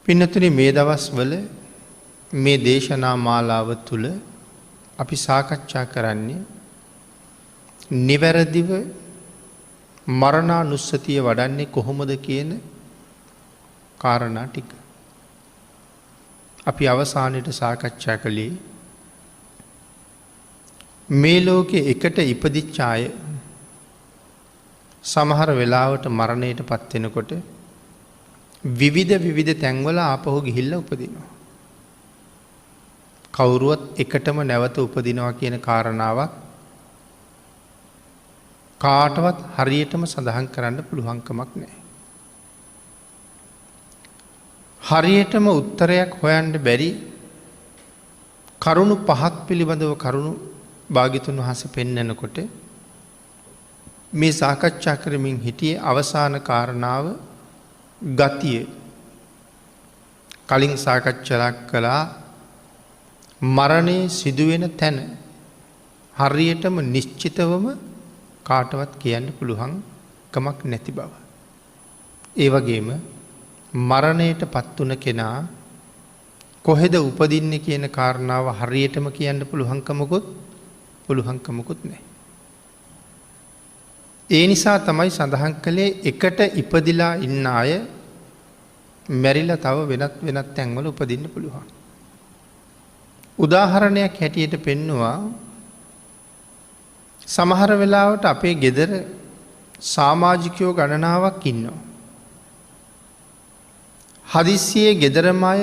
පින්නතුනි මේ දවස්වල මේ දේශනා මාලාව තුළ අපි සාකච්ඡා කරන්නේ නිවැරදිව මරණානුස්සතිය වඩන්නේ කොහොමද කියන කාරණා ටික. අපි අවසානයේ සාකච්ඡා කළේ මේ ලෝකේ එකට ඉපදිච්ච අය සමහර වෙලාවට මරණයට පත් වෙනකොට විවිධ තැන්වල ආපහු ගිහිල්ලා උපදිනවා. කවුරුවත් එකටම නැවත උපදිනවා කියන කාරණාවක් කාටවත් හරියටම සඳහන් කරන්න පුළුවන්කමක් නැහැ. හරියටම උත්තරයක් හොයන්න බැරි කරුණු පහක් පිළිබඳව කරුණු භාග්‍යතුන් වහන්සේ පෙන්වනකොට මේ සාකච්ඡා කරමින් හිටියේ අවසාන කාරණාව ගතිය. කලින් සාකච්ඡා කළා මරණය සිදුවෙන තැන හරියටම නිශ්චිතවම කාටවත් කියන්න පුළුවන් කමක් නැති බව. ඒ වගේම මරණයට පත් වුණ කෙනා කොහෙද උපදින්නේ කියන කාරණාව හරියටම කියන්න පුළුවන්කමකුත් නැහැ. ඒ නිසා තමයි සඳහන් කළේ එකට ඉපදිලා ඉන්න අය මැරිලා තව වෙනත් තැන්වල උපදින්න පුළුවන්. උදාහරණයක් හැටියට පෙන්නවා සමහර වෙලාවට අපේ ගෙදර සමාජිකයෝ ගණනාවක් ඉන්නවා. හදිස්සියේ ගෙදරම අය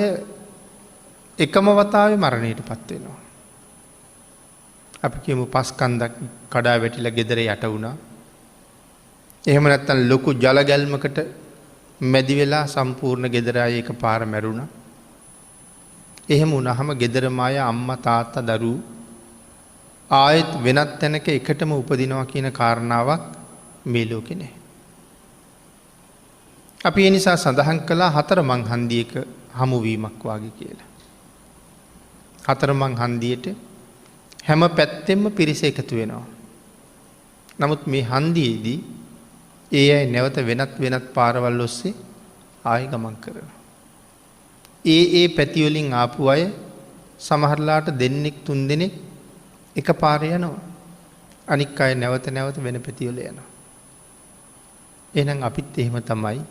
එකම වතාවේ මරණයට පත් වෙනවා. අපි කියමු පස්කන්දක් කඩා වැටිලා ගෙදර යට වුණා. එහෙම නැත්නම් ලොකු ජල ගැල්මකට මැදි වෙලා සම්පූර්ණ ගෙදර අය එකපාර මැරුණා. එහෙම වුණාම ගෙදරම අය අම්මා තාත්තා දරුවෝ ආයෙත් වෙනත් තැනක එකටම උපදිනවා කියන කාරණාවක් මේ ලෝකේ නැහැ. අපි ඒ නිසා සඳහන් කළා හතරමං හන්දියක හමුවීමක් වාගේ කියලා. හතරමං හන්දියට හැම පැත්තෙම පිරිස එකතු වෙනවා. නමුත් මේ හන්දියේදී ඒ අය නැවත වෙනත් පාරවල් ඔස්සේ ආයෙ ගමන් කරනවා. ඒ පැති වලින් ආපු අය සමහරලාට දෙන්නෙක් තුන් දෙනෙක් එකපාර යනවා. අනික් අය නැවත වෙන පැති වල යනවා. එහෙනම් අපිත් එහෙම තමයි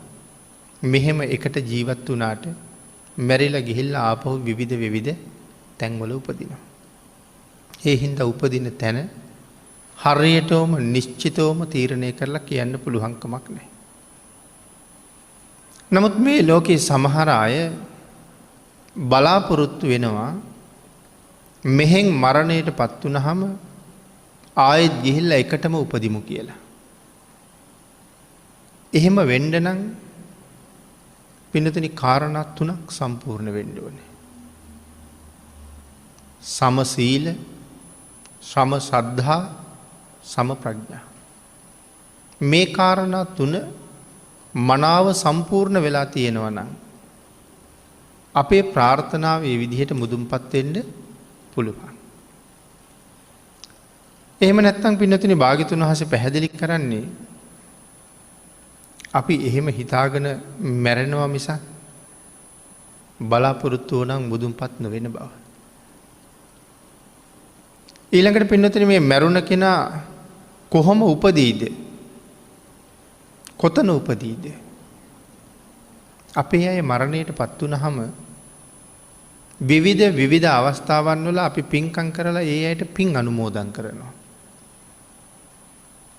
මෙහෙම එකට ජීවත් වුණාට මැරිලා ගිහිල්ලා ආපහු විවිධ තැන්වල උපදිනවා. ඒ හින්දා උපදින තැන හරියටම නිශ්චිතවම තීරණය කරලා කියන්න පුළුවන් කමක් නැහැ. නමුත් මේ ලෝකේ සමහර අය බලාපොරොත්තු වෙනවා මෙහෙන් මරණයට පත් වුණාම ආයෙත් ගිහිල්ලා එකටම උපදිමු කියලා. එහෙම වෙන්න නම් පින්නතුනි කාරණා තුනක් සම්පූර්ණ වෙන්න ඕනේ. සම සීල, සම සද්ධා, සම ප්‍රඥා. මේ කාරණා තුන මනාව සම්පූර්ණ වෙලා තියෙනවා නම් අපේ ප්‍රාර්ථනාව මේ විදිහට මුදුන්පත් වෙන්න පුළුවන්. එහෙම නැත්නම් පින්නතුනි භාග්‍යතුන් වහන්සේ පැහැදිලි කරන්නේ අපි එහෙම හිතාගෙන මැරෙනවා මිසක් බලාපොරොත්තු වුණා මුදුන්පත් නොවන බව. ඊළඟට පින්නතුනි මේ මැරුණ කෙනා කොහොම උපදීද? කොතන උපදීද? අපේ අය මරණයට පත් වුණාම විවිධ අවස්ථාවන් වල අපි පින්කම් කරලා ඒ අයට පින් අනුමෝදන් කරනවා.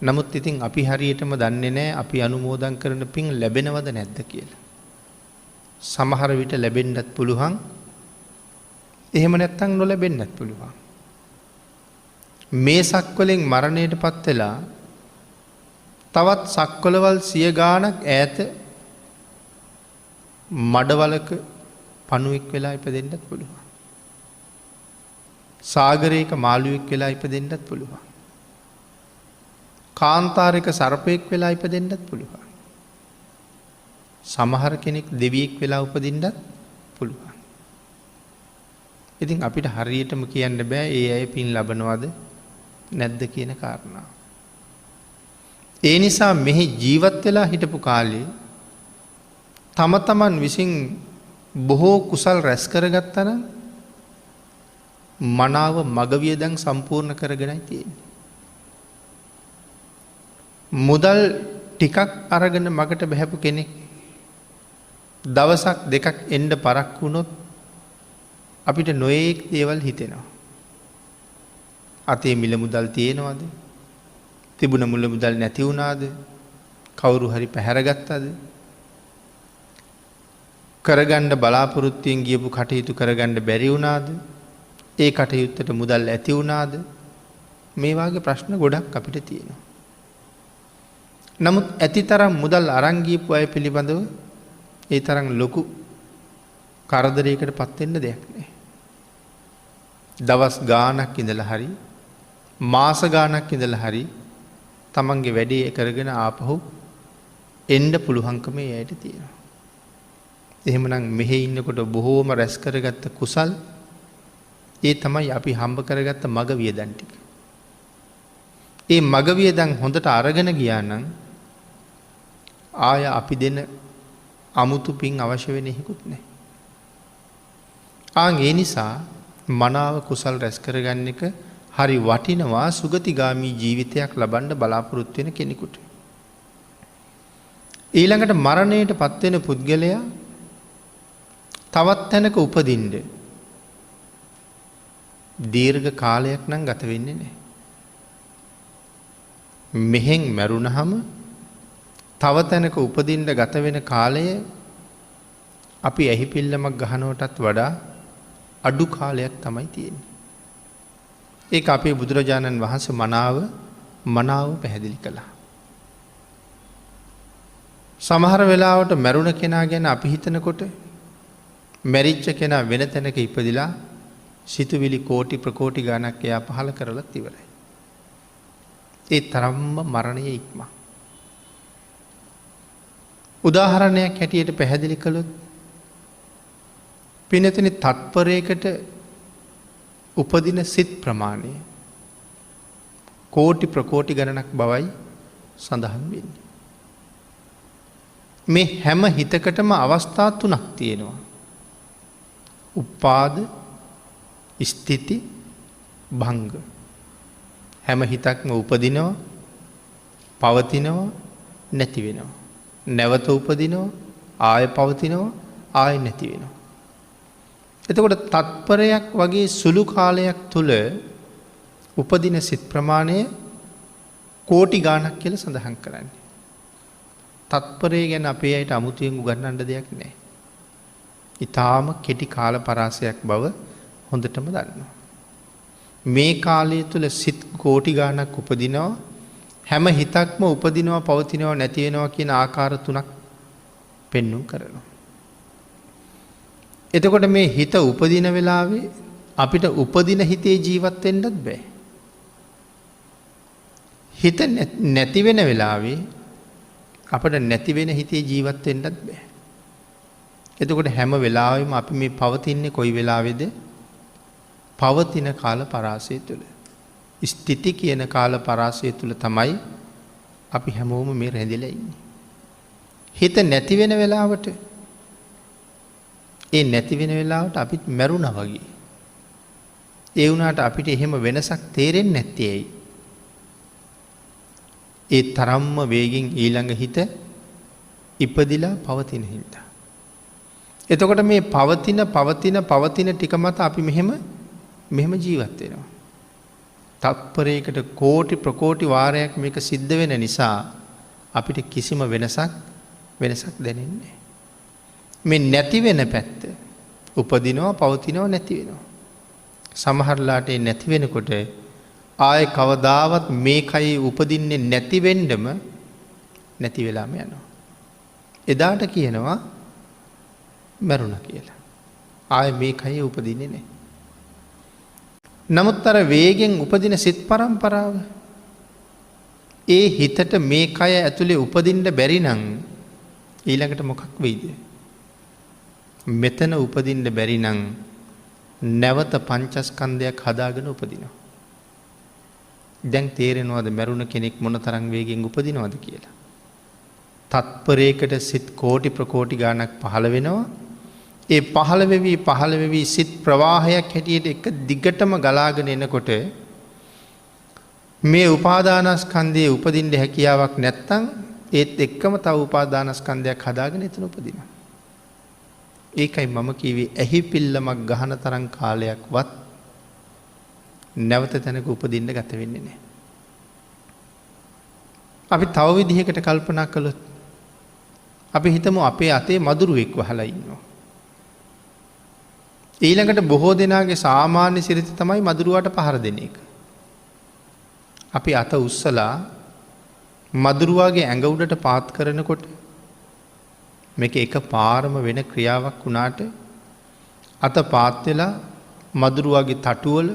නමුත් ඉතින් අපි හරියටම දන්නේ නැහැ අපි අනුමෝදන් කරන පින් ලැබෙනවද නැද්ද කියලා. සමහර විට ලැබෙන්නත් පුළුවන්. එහෙම නැත්නම් නොලැබෙන්නත් පුළුවන්. මේ සක්වලෙන් මරණයට පත් වෙලා තවත් සක්වලවල් සිය ගාණක් ඈත මඩවලක පණුවෙක් වෙලා ඉපදෙන්නත් පුළුවන්. සාගරයක මාළුවෙක් වෙලා ඉපදෙන්නත් පුළුවන්. කාන්තාරයක සර්පයෙක් වෙලා ඉපදෙන්නත් පුළුවන්. සමහර කෙනෙක් දෙවියෙක් වෙලා උපදින්නත් පුළුවන්. ඉතින් අපිට හරියටම කියන්න බෑ ඒ අය පින් ලබනවද නැද්ද කියන කාරණාව. ඒ නිසා මෙහි ජීවත් වෙලා හිටපු කාලේ තම තමන් විසින් බොහෝ කුසල් රැස් කරගත්තන මනාව මගවියදන් සම්පූර්ණ කරගෙනයි තියෙන්නේ. මුදල් ටිකක් අරගෙන මගට බැහැපු කෙනෙක් දවසක් දෙකක් එන්ඩ පරක් වුණොත් අපිට නොයෙක් දේවල් හිතෙනවා. අතේ මිල මුදල් තියෙනවාද? තිබුණ මුල මුදල් නැති වුණාද? කවුරු හරි පැහැරගත්තද? කරගන්න බලාපොරොත්තුවෙන් ගියපු කටයුතු කරගන්න බැරි වුණාද? ඒ කටයුත්තට මුදල් ඇති වුණාද? මේ වගේ ප්‍රශ්න ගොඩක් අපිට තියෙනවා. නමුත් ඇතිතරම් මුදල් අරන් ගියපු අය පිළිබඳව ඒ තරම් ලොකු කරදරයකට පත් වෙන්න දෙයක් නැහැ. දවස් ගාණක් ඉඳලා හරි මාස ගාණක් ඉඳලා හරි තමන්ගේ වැඩේ කරගෙන ආපහු එන්න පුළුවන්කම ඒ ඇයට තියෙනවා. එහෙමනම් මෙහි ඉන්නකොට බොහෝම රැස් කරගත්ත කුසල් ඒ තමයි අපි හම්බ කරගත්ත මග වියදන් ටික. ඒ මග වියදන් හොඳට අරගෙන ගියා නම් ආය අපි දෙන අමුතු පින් අවශ්‍ය වෙන එකකුත් නැහැ. ඒ නිසා මනාව කුසල් රැස් කරගන්න එක හරි වටිනවා සුගතිගාමී ජීවිතයක් ලබන්න බලාපොරොත්තු වෙන කෙනෙකුට. ඊළඟට මරණයට පත්වෙන පුද්ගලයා තවත් තැනක උපදින්න දීර්ඝ කාලයක් නම් ගත වෙන්නේ නැහැ. මෙහෙන් මැරුණහම තව තැනක උපදින්න ගත වෙන කාලය අපි ඇහි පිල්ලමක් ගහනවටත් වඩා අඩු කාලයක් තමයි තියෙන්නේ. ඒක අපේ බුදුරජාණන් වහන්සේ මනාව පැහැදිලි කළා. සමහර වෙලාවට මැරුණ කෙනා ගැන අපි හිතනකොට මැරිච්ච කෙනා වෙන තැනක ඉපදිලා සිතුවිලි කෝටි ප්‍රකෝටි ගණක් එයා පහල කරලත් ඉවරයි. ඒ තරම්ම මරණය ඉක්මා. උදාහරණයක් හැටියට පැහැදිලි කළොත් පිනතින තත්පරයකට උපදින සිත් ප්‍රමාණය කෝටි ප්‍රකෝටි ගණනක් බවයි සඳහන් වෙන්නේ. මේ හැම හිතකටම අවස්ථා තුනක් තියෙනවා. උපාද, ස්ථಿತಿ, භංග. හැම හිතක්ම උපදිනවා, පවතිනවා, නැති වෙනවා. නැවත උපදිනවා, ආය පවතිනවා, ආය නැති වෙනවා. එතකොට තත්පරයක් වගේ සුළු කාලයක් තුළ උපදින සිත් ප්‍රමාණය කෝටි ගාණක් කියලා සඳහන් කරන්නේ. තත්පරය ගැන අපේ අයට අමුතුවෙන් උගන්වන්න දෙයක් නැහැ. ඊටාම කෙටි කාල පරාසයක් බව හොඳටම දන්නවා. මේ කාලය තුළ සිත් කෝටි ගාණක් උපදිනවා. හැම හිතක්ම උපදිනවා, පවතිනවා, නැති වෙනවා කියන ආකාර තුනක් පෙන්වුම් කරනවා. එතකොට මේ හිත උපදින වෙලාවේ අපිට උපදින හිතේ ජීවත් වෙන්නත් බෑ. හිත නැති වෙන වෙලාවේ අපිට නැති වෙන හිතේ ජීවත් වෙන්නත් බෑ. එතකොට හැම වෙලාවෙම අපි මේ පවතින්නේ කොයි වෙලාවේද? පවතින කාල පරාසය තුළ. ස්ථಿತಿ කියන කාල පරාසය තුළ තමයි අපි හැමෝම මේ රැඳිලා ඉන්නේ. හිත නැති වෙන වෙලාවට ඒ නැති වෙන වෙලාවට අපිත් මැරුණා වගේ. ඒ වුණාට අපිට එහෙම වෙනසක් තේරෙන්නේ නැත්තේ ඇයි? ඒ තරම්ම වේගෙන් ඊළඟ හිත ඉපදිලා පවතින හින්දා. එතකොට මේ පවතින ටික මත අපි මෙහෙම ජීවත් වෙනවා. තත්පරයකට කෝටි ප්‍රකෝටි වාරයක් මේක සිද්ධ වෙන නිසා අපිට කිසිම වෙනසක් දැනෙන්නේ නැහැ. මේ නැති වෙන පැත්ත උපදිනවා, පවතිනවා, නැති වෙනවා. සමහරලාට ඒ නැති වෙනකොට ආයේ කවදාවත් මේකයි උපදින්නේ නැති වෙන්නම නැති වෙලාම යනවා. එදාට කියනවා මරුණා කියලා. ආයේ මේකයි උපදින්නේ නැහැ. නමුත් අර වේගෙන් උපදින සිත් පරම්පරාව ඒ හිතට මේ කය ඇතුලේ උපදින්න බැරි නම් ඊළඟට මොකක් වෙයිද? මෙතන උපදින්න බැරි නම් නැවත පංචස්කන්ධයක් හදාගෙන උපදිනවා. දැන් තේරෙනවද මරුණ කෙනෙක් මොන තරම් වේගෙන් උපදිනවද කියලා? තත්පරයකට සිත් කෝටි ප්‍රකෝටි ගාණක් පහළ වෙනවා. ඒ පහළ වෙවී සිත් ප්‍රවාහයක් හැටියට එක දිගටම ගලාගෙන එනකොට මේ උපාදානස්කන්ධයේ උපදින්න හැකියාවක් නැත්තම් ඒත් එක්කම තව උපාදානස්කන්ධයක් හදාගෙන එතන උපදිනවා. ඒකයි මම කිව්වේ ඇහි පිල්ලමක් ගහන තරම් කාලයක්වත් නැවත තැනක උපදින්න ගත වෙන්නේ නැහැ. අපි තව විදිහකට කල්පනා කළොත් අපි හිතමු අපේ අතේ මදුරුවෙක් වහලා ඉන්නවා. ඊළඟට බොහෝ දෙනාගේ සාමාන්‍ය සිරිත තමයි මදුරුවාට පහර දෙන එක. අපි අත උස්සලා මදුරුවාගේ ඇඟ උඩට පාත් කරනකොට මේක එක පාරම වෙන ක්‍රියාවක් වුණාට අත පාත් වෙලා මදුරුවාගේ තටුවල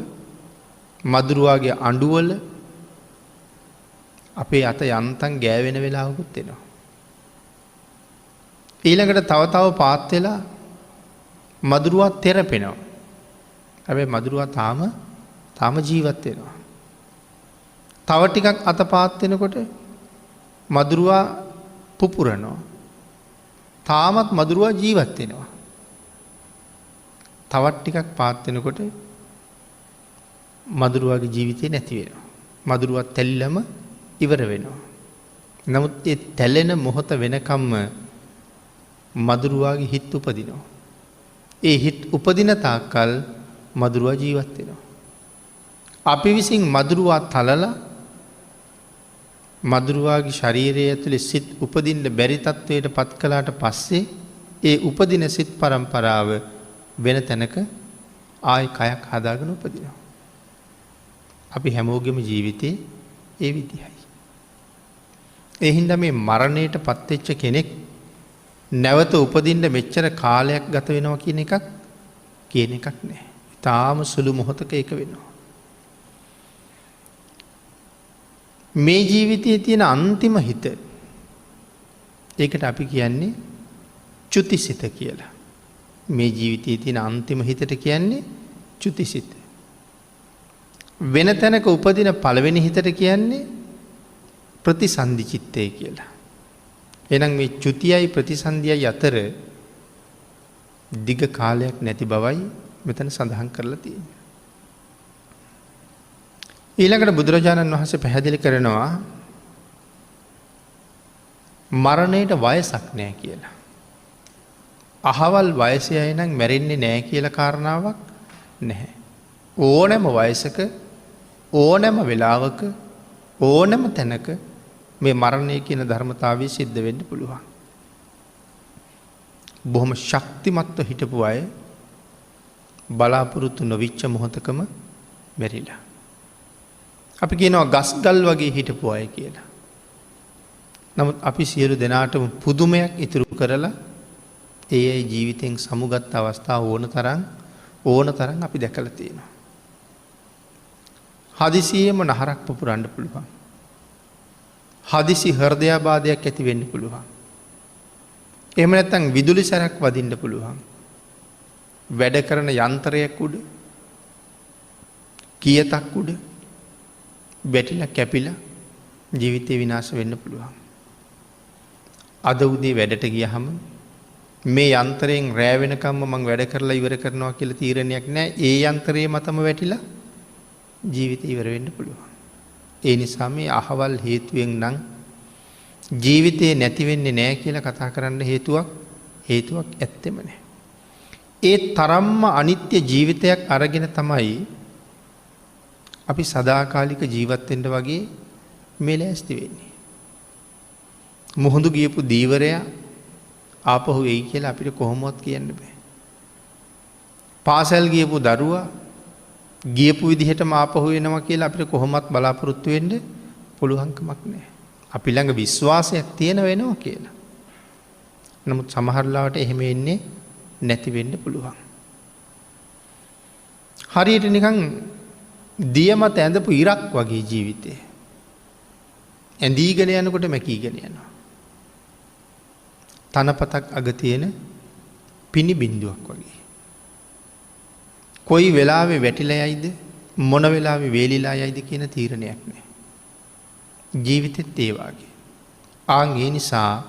මදුරුවාගේ අඬුවල අපේ අත යන්තම් ගෑවෙන වෙලාවකුත් එනවා. ඊළඟට තව පාත් වෙලා මදුරුවා තෙරපෙනවා. හැබැයි මදුරුවා තාම ජීවත් වෙනවා. තව ටිකක් අත පාත් වෙනකොට මදුරුවා පුපුරනවා. තාමත් මදුරුවා ජීවත් වෙනවා. තවත් ටිකක් පාත් වෙනකොට මදුරුවාගේ ජීවිතේ නැති වෙනවා. මදුරුවා තැල්ලම ඉවර වෙනවා. නමුත් ඒ තැලෙන මොහොත වෙනකම්ම මදුරුවාගේ හිත් උපදිනවා. ඒ හිත් උපදින තාක්කල් මදුරුවා ජීවත් වෙනවා. අපි විසින් මදුරුවා තලලා මදුරුවාගේ ශරීරය ඇතුලේ සිත් උපදින්න බැරි තත්වයට පත් කළාට පස්සේ ඒ උපදින සිත් පරම්පරාව වෙන තැනක ආයි කයක් හදාගෙන උපදිනවා. අපි හැමෝගෙම ජීවිතේ ඒ විදිහයි. ඒ හින්දා මේ මරණයට පත්වෙච්ච කෙනෙක් නැවත උපදින්න මෙච්චර කාලයක් ගත වෙනවා කියන එකක් නෑ. තාම සුළු මොහොතක ඒක වෙනවා. මේ ජීවිතයේ තියෙන අන්තිම හිත ඒකට අපි කියන්නේ චුතිසිත කියලා. මේ ජීවිතයේ තියෙන අන්තිම හිතට කියන්නේ චුතිසිත. වෙන තැනක උපදින පළවෙනි හිතට කියන්නේ ප්‍රතිසන්දි චිත්තය කියලා. එහෙනම් මේ චුතියයි ප්‍රතිසන්දියයි අතර දිග කාලයක් නැති බවයි මෙතන සඳහන් කරලා තියෙන්නේ. ඊළඟට බුදුරජාණන් වහන්සේ පැහැදිලි කරනවා මරණයට වයසක් නැහැ කියලා. අහවල් වයසේ අය නම් මැරෙන්නේ නැහැ කියලා කාරණාවක් නැහැ. ඕනෑම වයසක ඕනෑම වෙලාවක ඕනෑම තැනක මේ මරණය කියන ධර්මතාවය සිද්ධ වෙන්න පුළුවන්. බොහොම ශක්තිමත්ව හිටපු අය බලාපොරොත්තු නොවිච්ච මොහොතකම මැරිලා. අපි කියනවා ගස්ගල් වගේ හිටපු අය කියලා. නමුත් අපි සියලු දෙනාටම පුදුමයක් ඉතුරු කරලා ඒ අය ජීවිතෙන් සමුගත් අවස්ථා ඕන තරම් අපි දැකලා තියෙනවා. හදිසියෙම නහරක් පුපුරන්න පුළුවන්. හදිසි හෘදයාබාධයක් ඇති වෙන්න පුළුවන්. එහෙම නැත්නම් විදුලි සැරක් වදින්න පුළුවන්. වැඩ කරන යන්ත්‍රයක් උඩ කියතක් උඩ වැටිලා කැපිලා ජීවිතේ විනාශ වෙන්න පුළුවන්. අද උදේ වැඩට ගියහම මේ යන්ත්‍රයෙන් රෑ වෙනකම්ම මම වැඩ කරලා ඉවර කරනවා කියලා තීරණයක් නැහැ. ඒ යන්ත්‍රයේ මතම වැටිලා ජීවිතේ ඉවර වෙන්න පුළුවන්. ඒ නිසා මේ අහවල් හේතුවෙන් නම් ජීවිතේ නැති වෙන්නේ නැහැ කියලා කතා කරන්න හේතුවක් ඇත්තෙම නැහැ. ඒ තරම්ම අනිත්‍ය ජීවිතයක් අරගෙන තමයි අපි සදාකාලික ජීවත් වෙන්න වගේ මේ ලෑස්ති වෙන්නේ. මුහුදු ගියපු දීවරයා ආපහු එයි කියලා අපිට කොහොමවත් කියන්න බෑ. පාසල් ගියපු දරුවා ගියපු විදිහටම ආපහු එනවා කියලා අපිට කොහොමවත් බලාපොරොත්තු වෙන්න පුළුවන්කමක් නැහැ. අපි ළඟ විශ්වාසයක් තියෙන වෙනවා කියලා. නමුත් සමහර ලාවට එහෙම එන්නේ නැති වෙන්න පුළුවන්. හරියට නිකන් දියමත ඇඳපු ඉරක් වගේ ජීවිතේ. ඇඳීගෙන යනකොට මැකීගෙන යනවා. තනපතක් අග තියෙන පිණි බින්දුවක් වගේ. කොයි වෙලාවෙ වැටිලා යයිද මොන වෙලාවෙ වේලිලා යයිද කියන තීරණයක් නැහැ. ජීවිතෙත් ඒ වගේ. ඒ නිසා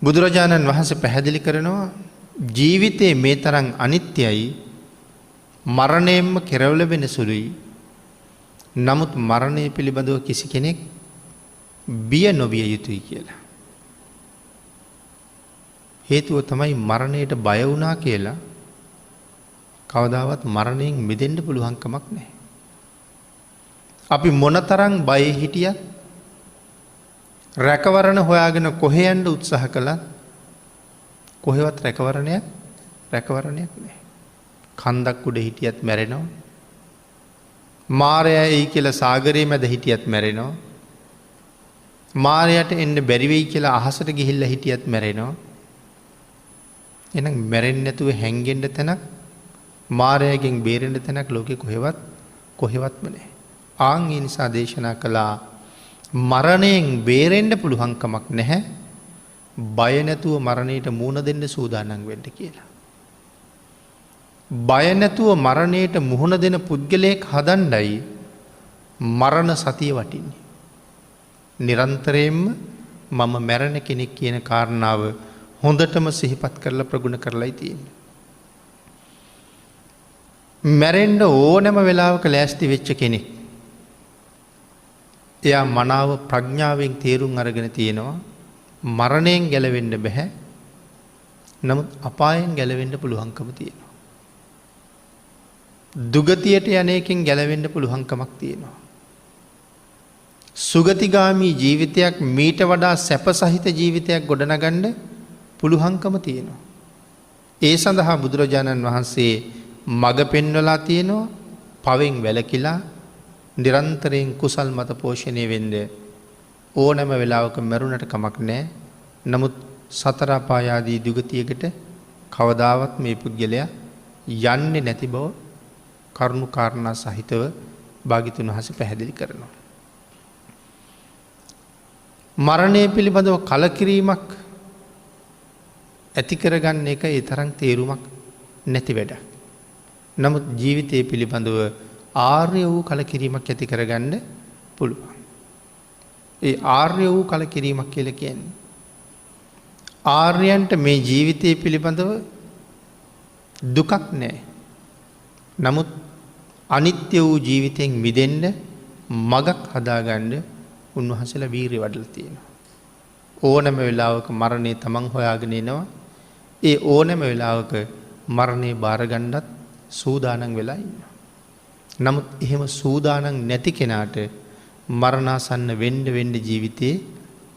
බුදුරජාණන් වහන්සේ පැහැදිලි කරනවා ජීවිතයේ මේ තරම් අනිත්‍යයි මරණයෙන්ම කෙරවල වෙන සුළුයි. නමුත් මරණය පිළිබඳව කිසි කෙනෙක් බිය නොවිය යුතුයි කියලා. හේතුව තමයි මරණයට බය වුණා කියලා කවදාවත් මරණයෙන් මිදෙන්න පුළුවන් කමක් නැහැ. අපි මොනතරම් බයෙ හිටියත් රැකවරණ හොයාගෙන කොහෙ යන්න උත්සාහ කළත් කොහෙවත් රැකවරණයක් නැහැ. කන්දක් උඩ හිටියත් මැරෙනවා. මාරයා එයි කියලා සාගරයේ මැද හිටියත් මැරෙනවා. මාරයට එන්න බැරි වෙයි කියලා අහසට ගිහිල්ලා හිටියත් මැරෙනවා. එහෙනම් මැරෙන්නේ නැතුව හැංගෙන්න තැනක් මාරයාගෙන් බේරෙන්න තැනක් ලෝකේ කොහෙවත්ම නැහැ. ආන් ඒ නිසා දේශනා කළා මරණයෙන් බේරෙන්න පුළුවන් කමක් නැහැ. බය නැතුව මරණයට මුහුණ දෙන්න සූදානම් වෙන්න කියලා. බය නැතුව මරණයට මුහුණ දෙන පුද්ගලයෙක් හදන්නයි මරණ සතිය වටින්නේ. නිරන්තරයෙන්ම මම මැරෙන කෙනෙක් කියන කාරණාව හොඳටම සිහිපත් කරලා ප්‍රගුණ කරලායි තියෙන්නේ. මැරෙන්න ඕනෑම වෙලාවක ලෑස්ති වෙච්ච කෙනෙක් එයා මනාව ප්‍රඥාවෙන් තේරුම් අරගෙන තියෙනවා මරණයෙන් ගැලවෙන්න බෑ. නමුත් අපායෙන් ගැලවෙන්න පුළුවන්කම තියෙනවා. දුගතියට යන එකෙන් ගැලවෙන්න පුළුවන්කමක් තියෙනවා. සුගතිගාමී ජීවිතයක් මීට වඩා සැප සහිත ජීවිතයක් ගොඩනගන්න පුළුවන්කම තියෙනවා. ඒ සඳහා බුදුරජාණන් වහන්සේ මඟ පෙන්වලා තියෙනවා පවෙන් වැළකීලා නිරන්තරයෙන් කුසල් මත පෝෂණය වෙන්න ඕනෑම වෙලාවක මරුණට කමක් නැහැ. නමුත් සතර අපාය ආදී දුගතියකට කවදාවත් මේ පුද්ගලයා යන්නේ නැති බව කරුණු කාරණා සහිතව භාග්‍යතුන් වහන්සේ පැහැදිලි කරනවා. මරණය පිළිබඳව කලකිරීමක් ඇති කරගන්න එක ඒ තරම් තේරුමක් නැති වැඩක්. නමුත් ජීවිතය පිළිබඳව ආර්ය වූ කලකිරීමක් ඇති කරගන්න පුළුවන්. ඒ ආර්ය වූ කලකිරීමක් කියලා කියන්නේ ආර්යයන්ට මේ ජීවිතය පිළිබඳව දුකක් නැහැ. නමුත් අනිත්‍ය වූ ජීවිතයෙන් මිදෙන්න මගක් හදාගන්න උන්වහන්සේලා වීරිය වඩලා තියෙනවා. ඕනෑම වෙලාවක මරණය තමන් හොයාගෙන එනවා. ඒ ඕනෑම වෙලාවක මරණය බාරගන්නත් සූදානම් වෙලා ඉන්නවා. නමුත් එහෙම සූදානම් නැති කෙනාට මරණාසන්න වෙන්න ජීවිතේ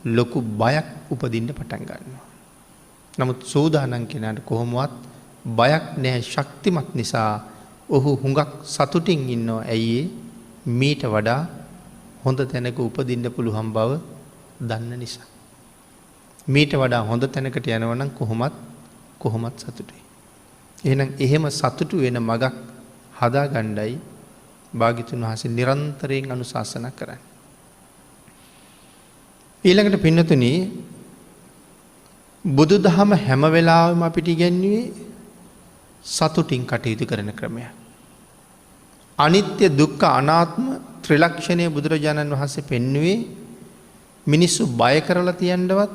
ලොකු බයක් උපදින්න පටන් ගන්නවා. නමුත් සූදානම් කෙනාට කොහොමවත් බයක් නැහැ. ශක්තිමත් නිසා ඔහු හුඟක් සතුටින් ඉන්නවා. ඇයි මීට වඩා හොඳ තැනක උපදින්න පුළුවන් බව දන්න නිසා. මීට වඩා හොඳ තැනකට යනවා නම් කොහොමත් සතුටුයි. එහෙනම් එහෙම සතුටු වෙන මගක් හදා ගණ්ඩයි භාග්‍යතුන් වහන්සේ නිරන්තරයෙන් අනුශාසනා කරන්නේ. ඊළඟට පින්නතුනි බුදුදහම හැම වෙලාවෙම අපිට ඉගැන්වුවේ සතුටින් කටයුතු කරන ක්‍රමයක්. අනිත්‍ය දුක්ඛ අනාත්ම ත්‍රිලක්ෂණය බුදුරජාණන් වහන්සේ පෙන්වුවේ මිනිස්සු බය කරලා තියන්නවත්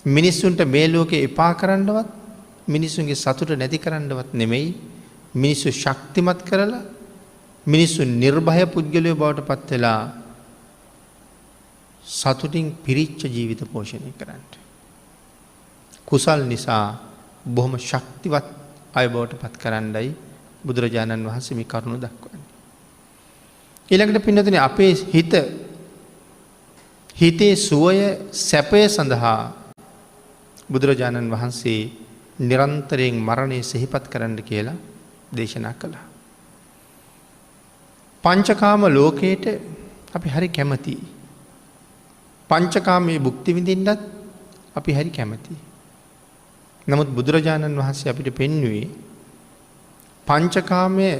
මිනිස්සුන්ට මේ ලෝකේ එපා කරන්නවත් මිනිස්සුන්ගේ සතුට නැති කරන්නවත් නෙමෙයි. මිනිස්සු ශක්තිමත් කරලා මිනිස්සු නිර්භය පුද්ගලයෝ බවට පත් වෙලා සතුටින් පිරිච්ච ජීවිත පෝෂණය කරන්න. කුසල් නිසා බොහොම ශක්තිවත් අය බවට පත් කරන්නයි බුදුරජාණන් වහන්සේ මේ කරුණ දක්වන්නේ. ඊළඟට පින්නතුනි අපේ හිතේ සුවය සැපය සඳහා බුදුරජාණන් වහන්සේ නිරන්තරයෙන් මරණය සිහිපත් කරන්න කියලා දේශනා කළා. පංචකාම ලෝකයට අපි හරි කැමතියි. පංචකාමයේ භුක්ති විඳින්නත් අපි හරි කැමතියි. නමුත් බුදුරජාණන් වහන්සේ අපිට පෙන්වුවේ පංචකාමයේ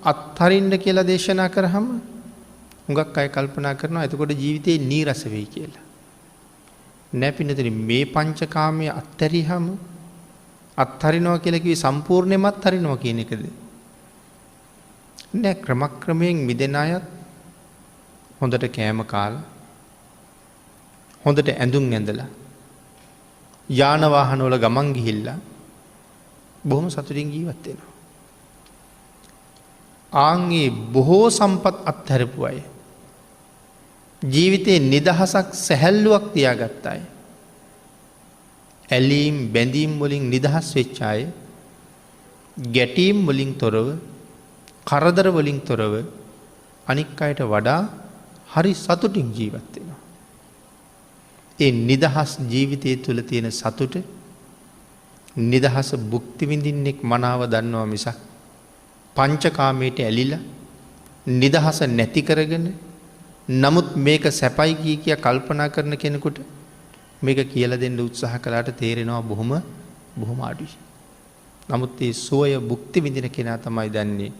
අත්හරින්න කියලා දේශනා කරාම හුඟක් අය කල්පනා කරනවා එතකොට ජීවිතේ නීරස වෙයි කියලා. නෑ පින්නතුනි මේ පංචකාමයේ අත්හැරියහම අත්හරිනවා කියලා කිව්වේ සම්පූර්ණයෙන්ම අත්හරිනවා කියන එකද? නෑ ක්‍රමක්‍රමයෙන් මිදෙන අයත් හොඳට කෑම කාලා හොඳට ඇඳුම් ඇඳලා යාන වාහන වල ගමන් ගිහිල්ලා බොහොම සතුටින් ජීවත් වෙනවා. ආන්ගේ බොහෝ සම්පත් අත්හැරපු අය ජීවිතේ නිදහසක් සැහැල්ලුවක් තියාගත්ත අය ඇලීම් බැඳීම් වලින් නිදහස් වෙච්ච අය ගැටීම් වලින් තොරව කරදර වලින් තොරව අනික් අයට වඩා හරි සතුටින් ජීවත් වෙනවා. ඒ නිදහස් ජීවිතය තුළ තියෙන සතුට නිදහස භුක්ති විඳින්නෙක් මනාව දන්නවා මිසක් පංචකාමයට ඇලිලා නිදහස නැති කරගෙන නමුත් මේක සැපයි කිය කල්පනා කරන කෙනෙකුට මේක කියලා දෙන්න උත්සාහ කළාට තේරෙනවා බොහොම අඩුයි. නමුත් ඒ සුවය භුක්ති විඳින කෙනා තමයි දන්නේ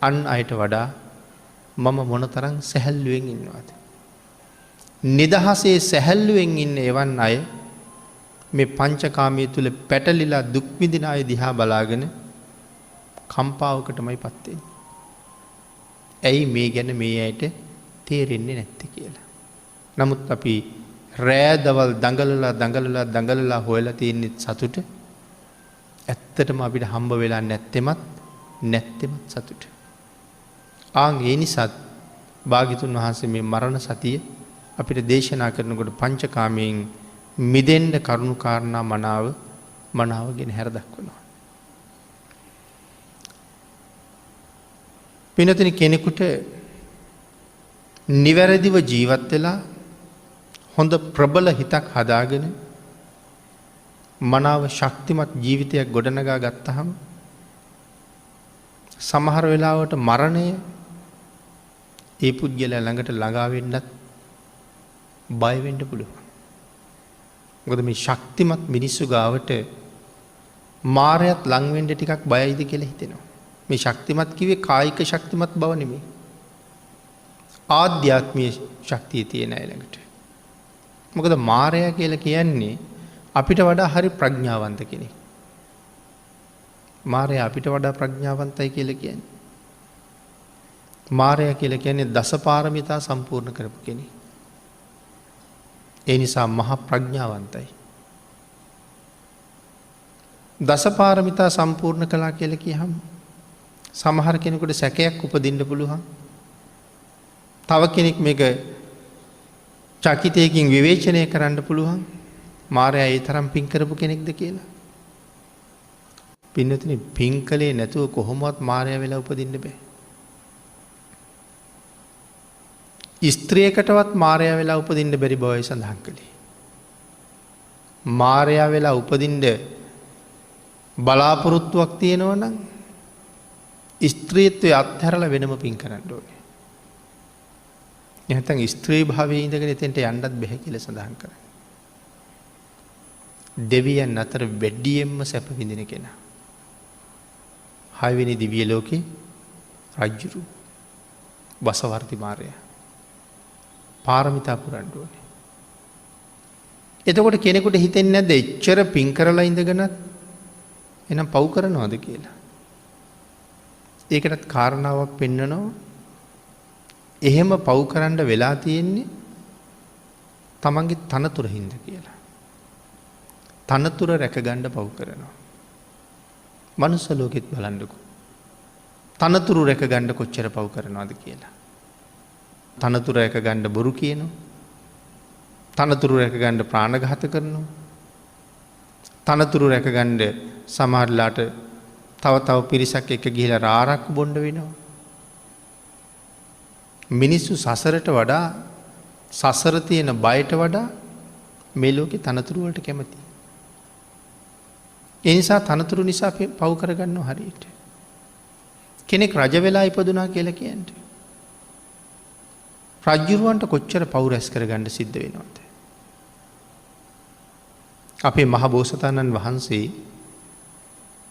අන් අයට වඩා මම මොනතරම් සැහැල්ලුවෙන් ඉන්නවද. නිදහසේ සැහැල්ලුවෙන් ඉන්න එවන් අය මේ පංචකාමයේ තුල පැටලිලා දුක් විඳින අය දිහා බලාගෙන කම්පාවකටමයි පත් වෙන්නේ. ඇයි මේ ගැන මේ ඇයට තේරෙන්නේ නැත්තේ කියලා. නමුත් අපි රෑදවල් දඟලලා හොයලා තියෙන සතුට ඇත්තටම අපිට හම්බ වෙලා නැත්තෙමත් සතුට. ඒ නිසාත් භාග්‍යතුන් වහන්සේ මේ මරණ සතිය අපිට දේශනා කරනකොට පංචකාමයෙන් මිදෙන්න කරුණු කාරණා මනාවගෙන හැර දක්වනවා. පිනතුනි කෙනෙකුට නිවැරදිව ජීවත් වෙලා හොඳ ප්‍රබල හිතක් හදාගෙන මනාව ශක්තිමත් ජීවිතයක් ගොඩනගා ගත්තහම සමහර වෙලාවට මරණය ඒ පුද්ගලයා ළඟට ළඟා වෙන්නත් බය වෙන්න පුළුවන්. මොකද මේ ශක්තිමත් මිනිස්සු ගාවට මායයත් ලං වෙන්න ටිකක් බයයිද කියලා හිතෙනවා. මේ ශක්තිමත් කිව්වේ කායික ශක්තිමත් බව නෙමෙයි. ආධ්‍යාත්මීය ශක්තිය තියෙන අය ළඟට. මොකද මායя කියලා කියන්නේ අපිට වඩා හරි ප්‍රඥාවන්ත කෙනෙක්. මායя අපිට වඩා ප්‍රඥාවන්තයි කියලා කියන්නේ. මායя කියලා කියන්නේ දසපාරමිතා සම්පූර්ණ කරපු කෙනෙක්. ඒ නිසා මහා ප්‍රඥාවන්තයි. දසපාරමිතා සම්පූර්ණ කළා කියලා කියහම සමහර කෙනෙකුට සැකයක් උපදින්න පුළුවන්. තව කෙනෙක් මේක චකිතයකින් විවේචනය කරන්න පුළුවන්. මායя ඒ තරම් පින් කරපු කෙනෙක්ද කියලා. පින්නතුනි පින් කලේ නැතුව කොහොමවත් මායя වෙලා උපදින්න බෑ. ස්ත්‍රියකටවත් මායя වෙලා උපදින්න බැරි බවයි සඳහන් කළේ. මායя වෙලා උපදින්න බලාපොරොත්තුවක් තියෙනවා නම් ස්ත්‍රීත්වය අත්හැරලා වෙනම පින් කරන්න ඕනේ. නැත්නම් ස්ත්‍රී භාවයේ ඉඳගෙන එතෙන්ට යන්නත් බැහැ කියලා සඳහන් කරා. දෙවියන් අතර වැඩියෙන්ම සැප විඳින කෙනා. 6 වෙනි දිව්‍ය ලෝකේ රජුරු වසවර්ති මාරයා. පාරමිතා පුරන්න ඕනේ. එතකොට කෙනෙකුට හිතෙන්නේ නැද්ද එච්චර පින් කරලා ඉඳගෙනත් එනම් පව් කරනවද කියලා? ඒකටත් කාරණාවක් පෙන්නනවා. එහෙම පව් කරන්න වෙලා තියෙන්නේ තමන්ගේ තනතුර හින්දා කියලා. තනතුර රැකගන්න පව් කරනවා. මනුස්ස ලෝකෙත් බලන්නකෝ. තනතුරු රැකගන්න කොච්චර පව් කරනවද කියලා. තනතුර රැකගන්න බොරු කියනවා. තනතුරු රැකගන්න ප්‍රාණඝාත කරනවා. තනතුරු රැකගන්න සමහරලාට තව පිරිසක් එක්ක ගිහිලා රාරක්කු බොණ්ඩ වෙනවා. මිනිස්සු සසරට වඩා සසර තියෙන බයට වඩා මේ ලෝකේ තනතුරු වලට කැමතියි. ඒ නිසා තනතුරු නිසා පව් කරගන්නවා හරියට. කෙනෙක් රජ වෙලා ඉපදුනා කියලා කියන්නේ රජුරවන්ට කොච්චර පව් රැස් කරගන්න සිද්ධ වෙනවද? අපේ මහ බෝසතාණන් වහන්සේ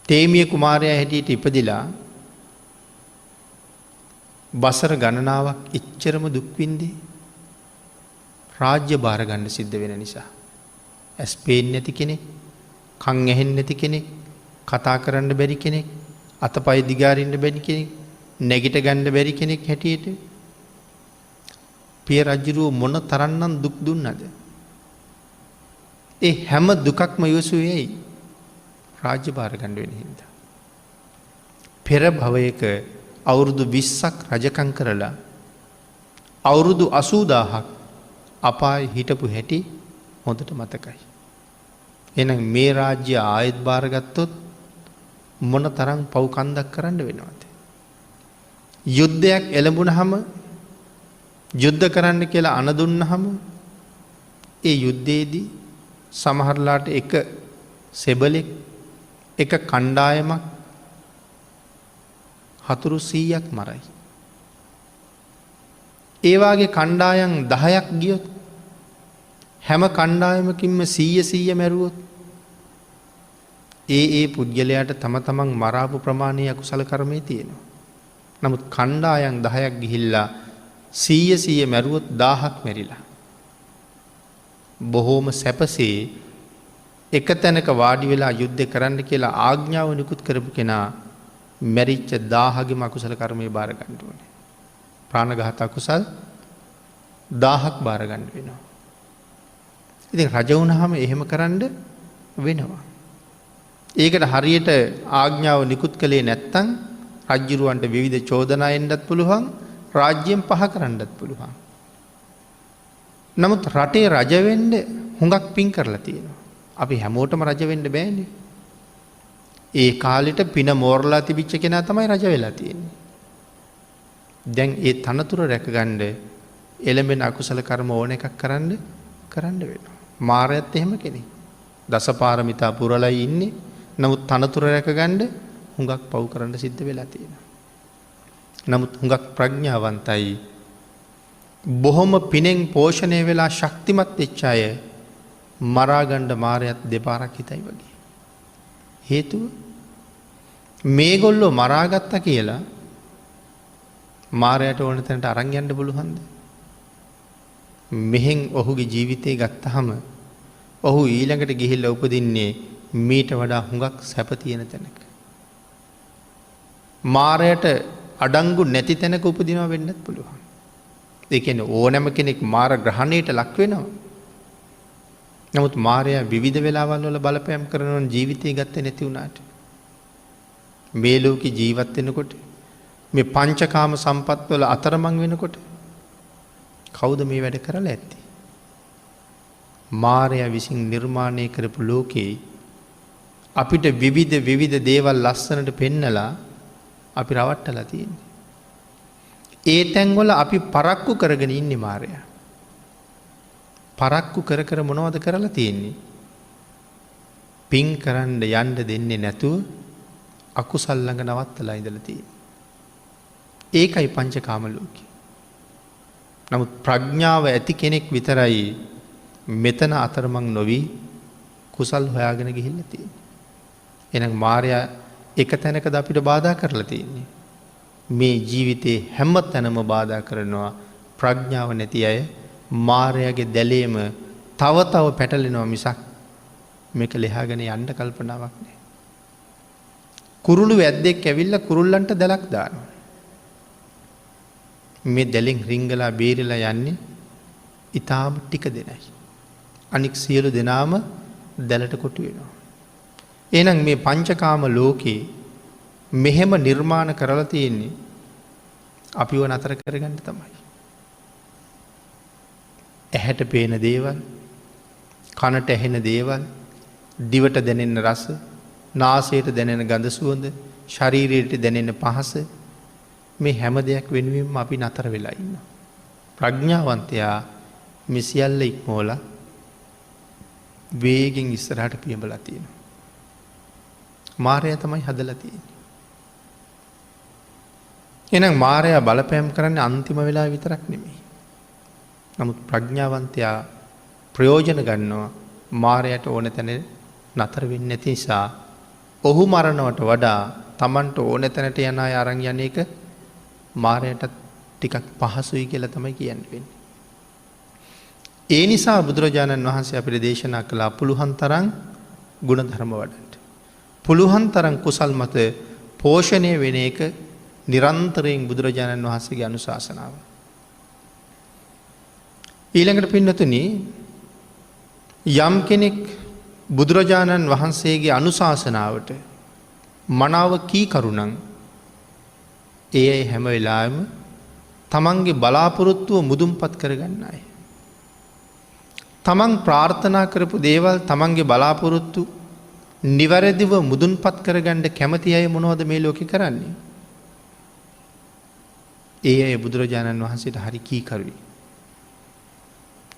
තේමිය කුමාරයා හැටියට ඉපදිලා වසර ගණනාවක් එච්චරම දුක් විඳි රාජ්‍ය බාර ගන්න සිද්ධ වෙන නිසා. ඇස් පේන්නේ නැති කෙනෙක්, කන් ඇහෙන්නේ නැති කෙනෙක්, කතා කරන්න බැරි කෙනෙක්, අතපය දිගාරින්න බැරි කෙනෙක්, නැගිට ගන්න බැරි කෙනෙක් හැටියට පිය රජුරුව මොන තරම්නම් දුක් දුන්නද? ඒ හැම දුකක්ම ඉවසුවේ රාජ්‍ය භාර ගන්න වෙන හින්දා. පෙර භවයක අවුරුදු 20ක් රජකම් කරලා අවුරුදු 80000ක් අපායේ හිටපු හැටි හොඳට මතකයි. එහෙනම් මේ රාජ්‍ය ආයෙත් බාරගත්තොත් මොන තරම් පව් කන්දක් කරන්න වෙනවද? යුද්ධයක් එළඹුණාම යුද්ධ කරන්න කියලා අණ දුන්නාම ඒ යුද්ධයේදී සමහරලාට එක සෙබලෙක් එක කණ්ඩායමක් හතුරු 100ක් මරයි. ඒ වාගේ කණ්ඩායම් 10ක් ගියොත් හැම කණ්ඩායමකින්ම 100 මැරුවොත් ඒ පුද්ගලයාට තම තමන් මරාපු ප්‍රමාණය අකුසල කර්මයේ තියෙනවා. නමුත් කණ්ඩායම් 10ක් ගිහිල්ලා 100 මැරුවොත් 1000ක් මැරිලා. බොහෝම සැපසේ එක තැනක වාඩි වෙලා යුද්ධ කරන්න කියලා ආඥාව නිකුත් කරපු කෙනා මැරිච්ච 1000ගෙම අකුසල කර්මයේ බාර ගන්න ඕනේ. ප්‍රාණඝාත අකුසල් 1000ක් බාර ගන්න වෙනවා. ඉතින් රජ වුණාම එහෙම කරන්න වෙනවා. ඒකට හරියට ආඥාව නිකුත් කළේ නැත්නම් රජුරවන්ට විවිධ චෝදනා එන්නත් පුළුවන්, රාජ්‍යයෙන් පහ කරන්නත් පුළුවන්. නමුත් රටේ රජ වෙන්න හුඟක් පින් කරලා තියෙනවා. අපි හැමෝටම රජ වෙන්න බෑනේ. ඒ කාලෙට පින මෝරලා තිබිච්ච කෙනා තමයි රජ වෙලා තියෙන්නේ. දැන් ඒ තනතුර රැකගන්න එළඹෙන අකුසල කර්ම ඕන එකක් කරන්න වෙනවා. මාරයත් එහෙම කෙනෙක්. දසපාරමිතා පුරලයි ඉන්නේ. නමුත් තනතුර රැකගන්න හුඟක් පව් කරන්න සිද්ධ වෙලා තියෙනවා. නමුත් හුඟක් ප්‍රඥාවන්තයි. බොහොම පිනෙන් පෝෂණය වෙලා ශක්තිමත් වෙච්ච අය මරාගන්න මාරයත් දෙපාරක් හිතයි වගේ. හේතුව මේගොල්ලෝ මරාගත්තා කියලා මාරයට ඕන තැනට අරන් යන්න පුළුවන්ද? මෙහෙන් ඔහුගේ ජීවිතේ ගත්තහම ඔහු ඊළඟට ගිහිල්ලා උපදින්නේ මීට වඩා හුඟක් සැප තියෙන තැනක. මාරයට අඩංගු නැති තැනක උපදිනවා වෙන්නත් පුළුවන්. ඒ කියන්නේ ඕනෑම කෙනෙක් මාර ග්‍රහණයට ලක් වෙනවා. නමුත් මාරයා විවිධ වෙලාවල් වල බලපෑම් කරන ජීවිතය ගත්තේ නැති වුණාට මේ ලෝකේ ජීවත් වෙනකොට මේ පංචකාම සම්පත් වල අතරමං වෙනකොට කවුද මේ වැඩ කරලා ඇත්තේ? මාරයා විසින් නිර්මාණය කරපු ලෝකේ අපිට විවිධ දේවල් ලස්සනට පෙන්නලා අපි රවට්ටලා තියෙන්නේ. ඒ තැන්වල අපි පරක්කු කරගෙන ඉන්නේ මාරයා. පරක්කු කර මොනවද කරලා තියෙන්නේ? පින් කරන්න යන්න දෙන්නේ නැතුව අකුසල් ළඟ නවත්තලා ඉඳලා තියෙන්නේ. ඒකයි පංචකාම ලෝකේ. නමුත් ප්‍රඥාව ඇති කෙනෙක් විතරයි මෙතන අතරමං නොවි කුසල් හොයාගෙන ගිහිල්ලා තියෙන්නේ. එහෙනම් මාරයා එක තැනකද අපිට බාධා කරලා තියෙන්නේ? මේ ජීවිතේ හැම තැනම බාධා කරනවා. ප්‍රඥාව නැති අය මාරයාගේ දැලේම තව පැටලෙනවා මිසක් මේක ලෙහාගෙන යන්න කල්පනාවක් නැහැ. කුරුළු වැද්දෙක් ඇවිල්ලා කුරුල්ලන්ට දැලක් දානවා. මේ දැලෙන් රිංගලා බේරිලා යන්නේ ඊටාම ටික දෙනයි. අනික් සියලු දෙනාම දැලට කොටු වෙනවා. එහෙනම් මේ පංචකාම ලෝකේ මෙහෙම නිර්මාණ කරලා තියෙන්නේ අපිව නතර කරගන්න තමයි. ඇහැට පේන දේවල්, කනට ඇහෙන දේවල්, දිවට දැනෙන රස, නාසයට දැනෙන ගඳ සුවඳ, ශරීරයට දැනෙන පහස, මේ හැම දෙයක් වෙනුවෙන්ම අපි නතර වෙලා ඉන්නවා. ප්‍රඥාවන්තයා මේ සියල්ල ඉක්මවලා වේගෙන් ඉස්සරහට පියඹලා තියෙනවා. මාරයා තමයි හදලා තියෙන්නේ. එහෙනම් මාරයා බලපෑම් කරන්නේ අන්තිම වෙලාව විතරක් නෙමෙයි. නමුත් ප්‍රඥාවන්තයා ප්‍රයෝජන ගන්නවා මාරයට ඕන තැන නතර වෙන්නේ නැති නිසා. ඔහු මරණවට වඩා Tamanට ඕන තැනට යන අය අරන් යන එක මාරයට ටිකක් පහසුයි කියලා තමයි කියන්නේ. ඒ නිසා බුදුරජාණන් වහන්සේ අපිට දේශනා කළා පුළුවන් තරම් ගුණධර්ම වඩන්න. පුළුවන් තරම් කුසල් මත පෝෂණය වෙන එක නිරන්තරයෙන් බුදුරජාණන් වහන්සේගේ අනුශාසනාව. ඊළඟට පින්නතුනි යම් කෙනෙක් බුදුරජාණන් වහන්සේගේ අනුශාසනාවට මනාව කී කරුණං ඒ අය හැම වෙලාවෙම තමන්ගේ බලාපොරොත්තුව මුදුන්පත් කරගන්න අය. තමන් ප්‍රාර්ථනා කරපු දේවල් තමන්ගේ බලාපොරොත්තු නිවැරදිව මුදුන්පත් කරගන්න කැමති අය මොනවද මේ ලෝකෙ කරන්නේ? ඒ අය බුදුරජාණන් වහන්සේට හරි කීකරුයි.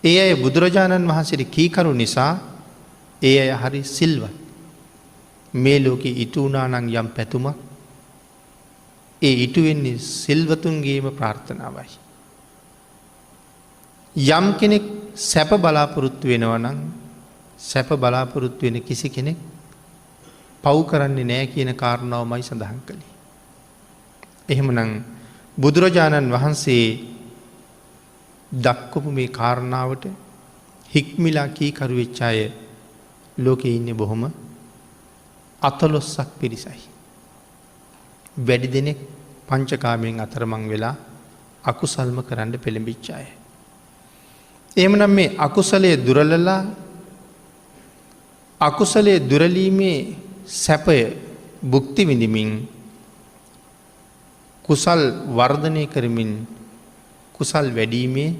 ඒ අය බුදුරජාණන් වහන්සේට කීකරු නිසා ඒ අය හරි සිල්වත්. මේ ලෝකෙ ඉටු වුණා නම් යම් පැතුමක් ඒ ඉටු වෙන්නේ සිල්වතුන්ගේම ප්‍රාර්ථනාවයි. යම් කෙනෙක් සැප බලාපොරොත්තු වෙනවා නම් සැප බලාපොරොත්තු වෙන කිසි කෙනෙක් පව් කරන්නේ නැහැ කියන කාරණාවමයි සඳහන් කළේ. එහෙමනම් බුදුරජාණන් වහන්සේ දක්වපු මේ කාරණාවට හික්මිලා කීකරු වෙච්ච අය ලෝකේ ඉන්නේ බොහොම අතලොස්සක් පිරිසයි. වැඩි දෙනෙක් පංචකාමයෙන් අතරමං වෙලා අකුසල්ම කරන්න පෙළඹිච්ච අය. එහෙමනම් මේ අකුසලයේ දුරලලා අකුසලයේ දුරලීමේ සැපය භුක්ති විඳිමින් කුසල් වර්ධනය කරමින් කුසල් වැඩීමේ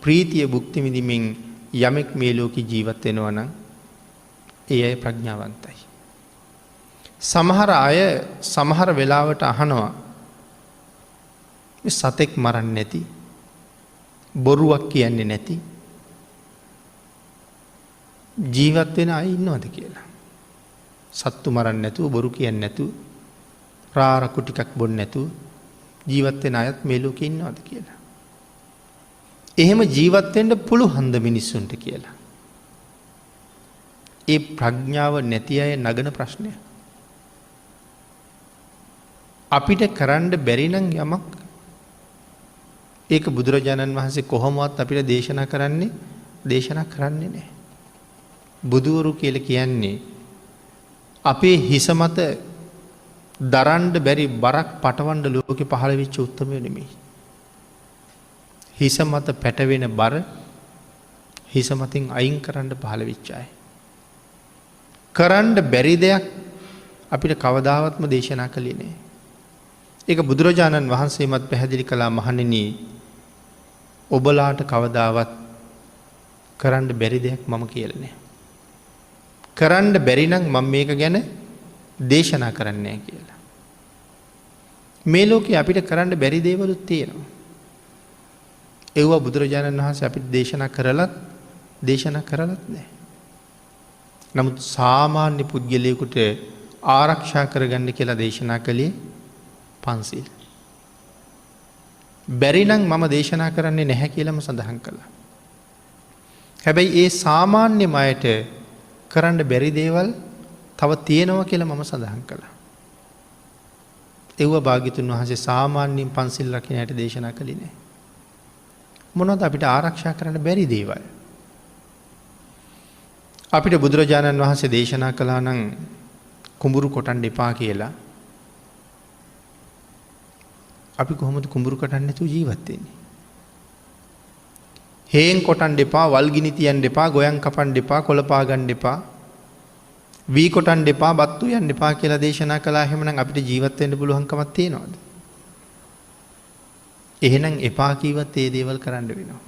ප්‍රීතිය භුක්ති විඳිමින් යමෙක් මේ ලෝකෙ ජීවත් වෙනවා නම් ඒ අය ප්‍රඥාවන්තයි. සමහර අය සමහර වෙලාවට අහනවා මේ සතෙක් මරන්නේ නැති බොරුවක් කියන්නේ නැති ජීවත් වෙන අය ඉන්නවද කියලා. සත්තු මරන්නේ නැතුව බොරු කියන්නේ නැතුව රාරකු ටිකක් බොන්නේ නැතුව ජීවත් වෙන අයත් මේ ලෝකේ ඉන්නවද කියලා. එහෙම ජීවත් වෙන්න පුළුවන්ද මිනිස්සුන්ට කියලා. ඒ ප්‍රඥාව නැති අය නගන ප්‍රශ්නය. අපිට කරන්න බැරි නම් යමක් ඒක බුදුරජාණන් වහන්සේ කොහොමවත් අපිට දේශනා කරන්නේ නැහැ. බුදුවරු කියලා කියන්නේ අපේ හිස මත දරන්න බැරි බරක් පටවන්න ලෝකෙ පහළ වෙච්ච උත්තමයෝ නෙමෙයි. හිස මත පැටවෙන බර හිස මතින් අයින් කරන්න පහළ වෙච්ච අය. කරන්න බැරි දෙයක් අපිට කවදාවත්ම දේශනා කළේ නෑ. ඒක බුදුරජාණන් වහන්සේමත් පැහැදිලි කළා මහණෙනි ඔබලාට කවදාවත් කරන්න බැරි දෙයක් මම කියලා නෑ. කරන්න බැරි නම් මම මේක ගැන දේශනා කරන්නේ නෑ කියලා. මේ ලෝකේ අපිට කරන්න බැරි දේවලුත් තියෙනවා. ඒවා බුදුරජාණන් වහන්සේ අපිට දේශනා කරලත් නෑ. නමුත් සාමාන්‍ය පුද්ගලයෙකුට ආරක්ෂා කරගන්න කියලා දේශනා කළේ පන්සිල්. බැරි නම් මම දේශනා කරන්නේ නැහැ කියලාම සඳහන් කළා. හැබැයි ඒ සාමාන්‍ය අයට කරන්න බැරි දේවල් තව තියෙනවා කියලා මම සඳහන් කළා. ඒව භාග්‍යතුන් වහන්සේ සාමාන්‍යයෙන් පන්සිල් රකින්න හැටි දේශනා කළේ නැහැ. මොනවද අපිට ආරක්ෂා කරන්න බැරි දේවල්? අපිට බුදුරජාණන් වහන්සේ දේශනා කළා නම් කුඹුරු කොටන්න එපා කියලා. අපි කොහොමද කුඹුරු කොටන්නේ නැතුව ජීවත් වෙන්නේ? හේන් කොටන්න එපා, වල්ගිනි තියන්න එපා, ගොයන් කපන්න එපා, කොළපා ගන්න එපා, වී කොටන්න එපා, බත්තු යන්න එපා කියලා දේශනා කළා. එහෙමනම් අපිට ජීවත් වෙන්න පුළුවන්කමක් තියනවද? එහෙනම් එපා කීවත් ඒ දේවල් කරන්න වෙනවා.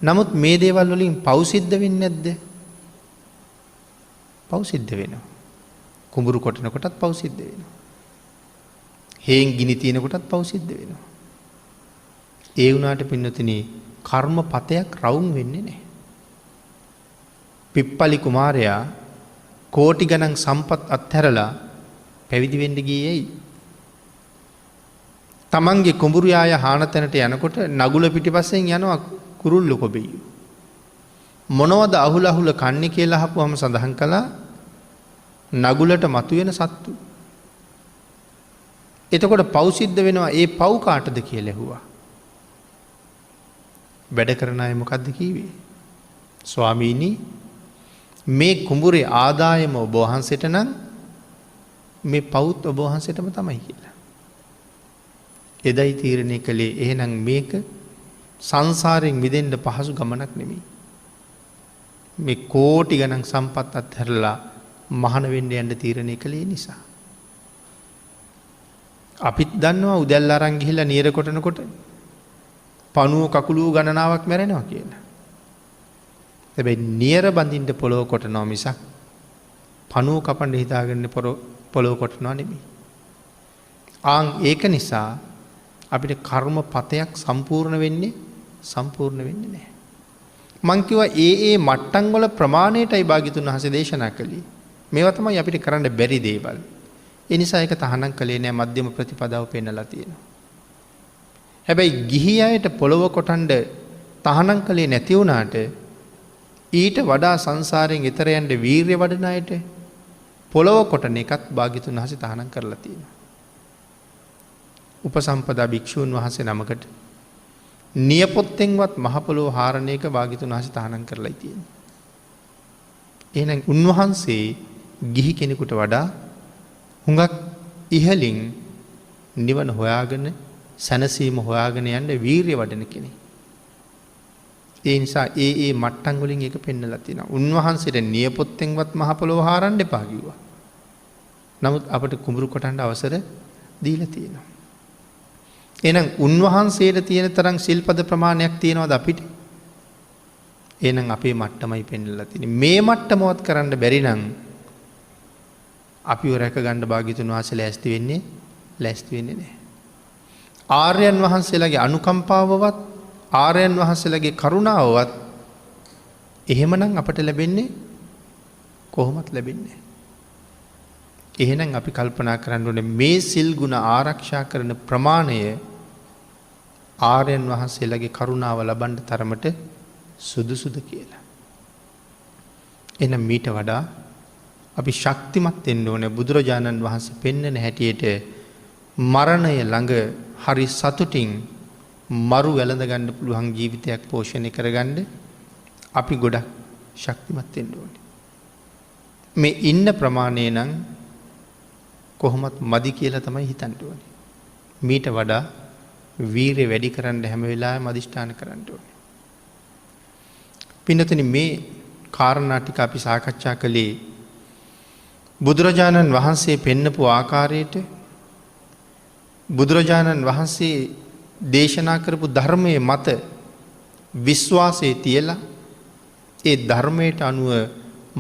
නමුත් මේ දේවල් වලින් පව් සිද්ධ වෙන්නේ නැද්ද? පව් සිද්ධ වෙනවා. කුඹුරු කොටන කොටත් පව් සිද්ධ වෙනවා. හේන් ගිනි තියන කොටත් පව් සිද්ධ වෙනවා. ඒ වුණාට පින්නතුනි කර්මපතයක් රවුම් වෙන්නේ නැහැ. පිප්පලි කුමාරයා කෝටි ගණන් සම්පත් අත්හැරලා පැවිදි වෙන්න ගියේ ඇයි? තමන්ගේ කුඹුරු යාය හානතැනට යනකොට නගුල පිටිපස්සෙන් යනවා කුරුල්ල කොබෙයියෝ. මොනවද අහුල කන්නේ කියලා අහපුවම සඳහන් කළා නගුලට මතුවෙන සත්තු. එතකොට පව් සිද්ධ වෙනවා. ඒ පව් කාටද කියලා ඇහුවා. වැඩ කරන අය මොකද්ද කිව්වේ? ස්වාමීනි මේ කුඹුරේ ආදායම ඔබ වහන්සේට නම් මේ පවුත් ඔබ වහන්සේටම තමයි කියලා. එදයි තීරණය කළේ එහෙනම් මේක සංසාරයෙන් මිදෙන්න පහසු ගමනක් නෙමෙයි. මේ කෝටි ගණන් සම්පත් අත්හැරලා මහාන වෙන්න යන්න තීරණය කළේ නිසා. අපිත් දන්නවා උදැල්ල අරන් ගිහිල්ලා නියර කොටනකොට පණුව කකුලුව ගණනාවක් මැරෙනවා කියලා. හැබැයි නියර බඳින්න පොළොව කොටනවා මිසක් පණුව කපන්න හිතාගෙන පොළොව කොටනවා නෙමෙයි. ඒක නිසා අපිට කර්ම පතයක් සම්පූර්ණ වෙන්නේ නැහැ. මං කිව්වා ඒ මට්ටම් වල ප්‍රමාණයටයි භාග්‍යතුන් වහන්සේ දේශනා කළේ. මේවා තමයි අපිට කරන්න බැරි දේවල්. ඒ නිසා ඒක තහනම් කළේ නෑ, මධ්‍යම ප්‍රතිපදාව පෙන්නලා තියෙනවා. හැබැයි ගිහි අයට පොළොව කොටන්න තහනම් කළේ නැති වුණාට ඊට වඩා සංසාරයෙන් එතර යන්න වීරිය වඩන අයට පොළොව කොටන එකත් භාග්‍යතුන් වහන්සේ තහනම් කරලා තියෙනවා. උපසම්පදා භික්ෂූන් වහන්සේ නමකට නියපොත්තෙන්වත් මහ පොළොව හාරණ එක භාග්‍යතුන් වහන්සේ තහනම් කරලා තියෙනවා. එහෙනම් උන්වහන්සේ ගිහි කෙනෙකුට වඩා හුඟක් ඉහලින් නිවන හොයාගෙන සැනසීම හොයාගෙන යන්න වීරිය වඩන කෙනෙක්. ඒ නිසා ඒ මට්ටම් වලින් ඒක පෙන්නලා තියෙනවා. උන්වහන්සේට නියපොත්තෙන්වත් මහ පොළොව හාරන්න එපා කිව්වා. නමුත් අපිට කුඹුරු කොටන්න අවසර දීලා තියෙනවා. එහෙනම් උන්වහන්සේට තියෙන තරම් සිල්පද ප්‍රමාණයක් තියෙනවද අපිට? එහෙනම් අපේ මට්ටමයි පෙන්නලා තියෙන්නේ. මේ මට්ටමවත් කරන්න බැරි නම් අපිව රැක ගන්න භාග්‍යතුන් වහන්සේ ලෑස්ති වෙන්නේ නැහැ. ආර්යයන් වහන්සේලාගේ අනුකම්පාවවත් ආර්යයන් වහන්සේලාගේ කරුණාවවත් එහෙමනම් අපට ලැබෙන්නේ කොහොමත් ලැබෙන්නේ නැහැ. එහෙනම් අපි කල්පනා කරන්න ඕනේ මේ සිල් ගුණ ආරක්ෂා කරන ප්‍රමාණය ආර්යයන් වහන්සේලාගේ කරුණාව ලබන්න තරමට සුදුසුද කියලා. එහෙනම් මීට වඩා අපි ශක්තිමත් වෙන්න ඕනේ. බුදුරජාණන් වහන්සේ පෙන්වන හැටියට මරණය ළඟ හරි සතුටින් මරු වැළඳ ගන්න පුළුවන් ජීවිතයක් පෝෂණය කරගන්න අපි ගොඩක් ශක්තිමත් වෙන්න ඕනේ. මේ ඉන්න ප්‍රමාණය නම් කොහොමත් මදි කියලා තමයි හිතන්න ඕනේ. මීට වඩා වීරිය වැඩි කරන්න හැම වෙලාවෙම අදිෂ්ඨාන කරන්න ඕනේ. පින්නතනි මේ කාරණා ටික අපි සාකච්ඡා කළේ බුදුරජාණන් වහන්සේ පෙන්නපු ආකාරයට බුදුරජාණන් වහන්සේ දේශනා කරපු ධර්මයේ මත විශ්වාසය තියලා ඒ ධර්මයට අනුව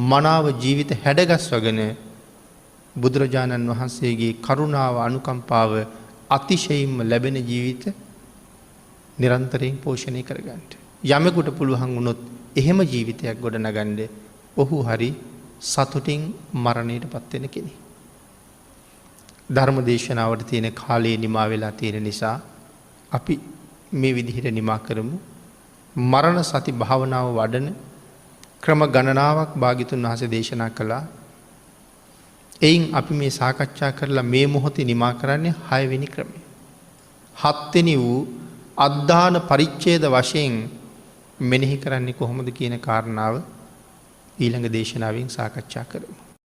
මනාව ජීවිත හැඩගස්වගෙන බුදුරජාණන් වහන්සේගේ කරුණාව අනුකම්පාව අතිශයින්ම ලැබෙන ජීවිත නිරන්තරයෙන් පෝෂණය කරගන්න. යමෙකුට පුළුවන් වුණොත් එහෙම ජීවිතයක් ගොඩනගන්න ඔහු හරි සතුටින් මරණයට පත් වෙන කෙනෙක්. ධර්ම දේශනාවට තියෙන කාලේ නිමා වෙලා තියෙන නිසා අපි මේ විදිහට නිමා කරමු. මරණ සති භාවනාව වඩන ක්‍රම ගණනාවක් භාග්‍යතුන් වහන්සේ දේශනා කළා. එයින් අපි මේ සාකච්ඡා කරලා මේ මොහොතේ නිමා කරන්නේ 6 වෙනි ක්‍රමය. 7 වෙනි වූ අද්ධාන පරිච්ඡේද වශයෙන් මෙනෙහි කරන්නේ කොහොමද කියන කාරණාව ඊළඟ දේශනාවෙන් සාකච්ඡා කරමු.